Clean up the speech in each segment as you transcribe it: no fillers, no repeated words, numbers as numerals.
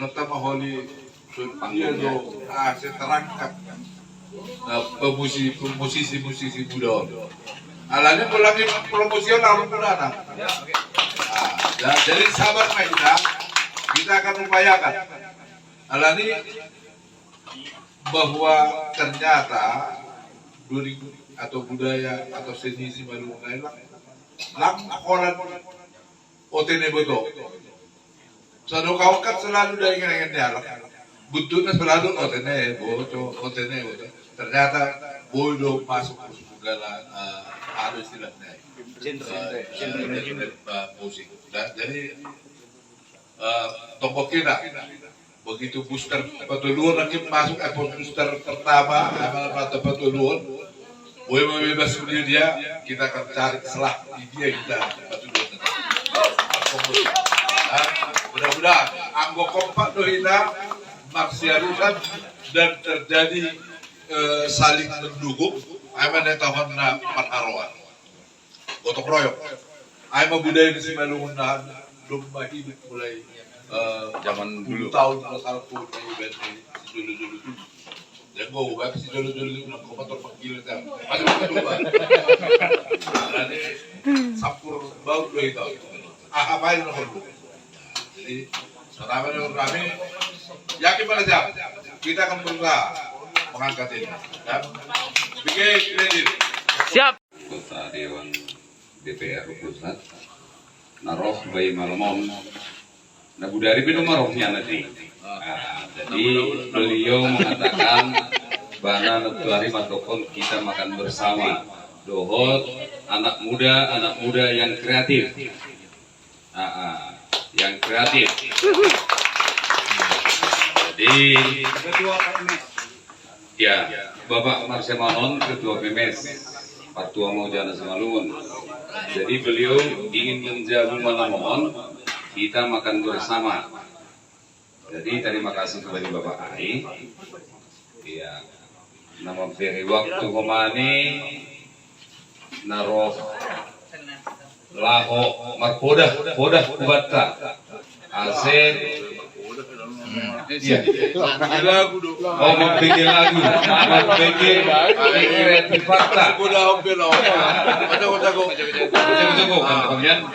Senotama Holi dia do saya terangkat musisi muda. Alanya pulangi promosi orang muda nak. Jadi sabar kita akan upayakan. Alani bahwa ternyata atau budaya atau seni si baru lang koran otene beto. Sano kau kan selalu dari ingin dia bentuknya selalu otene beto. Ternyata bodoh masuk segala ada istilahnya musik. Jadi tokoh kita begitu booster petuluan lagi masuk booster pertama atau petuluan boleh membebas dia kita akan cari selah dia kita petuluan. Mudah-mudahan anggo kompak dohina maksiarusan dan terjadi saling mendukung. Ayam ada tahun perharuan, gotong royong. Ayam budaya di sini melungan domba hidup mulai zaman dulu tahun satu dulu. Dan gua ubah si dulu nak komentar panggil itu masih berubah. Nanti sapur bau dua itu. Apa yang nak berubah? Jadi selama ini kami yakin pada siapa kita akan berusaha mengangkat ini. Bikin kredit. Siap. Kota Dewan DPR Pusat naroh bayi malamon nah budari itu marohnya nanti. Jadi beliau mengatakan bana netuari matokon kita makan bersama dohot anak muda yang kreatif. Yang kreatif. Jadi ketua PMS. Ya, Bapak Marsemanon, Ketua PMS, Patua Maujana Semalungun. Jadi beliau ingin menjamu malamon, kita makan bersama. Jadi terima kasih kepada Bapak Ai. Ya, nama beri waktu kemani naroh laho marpodah kubata asen. Iya. Lagu do. Oh, mau bikin lagu, mau bikin kreatif fakta. Udah hampir lah. Jago. Kemudian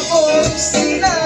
mo sila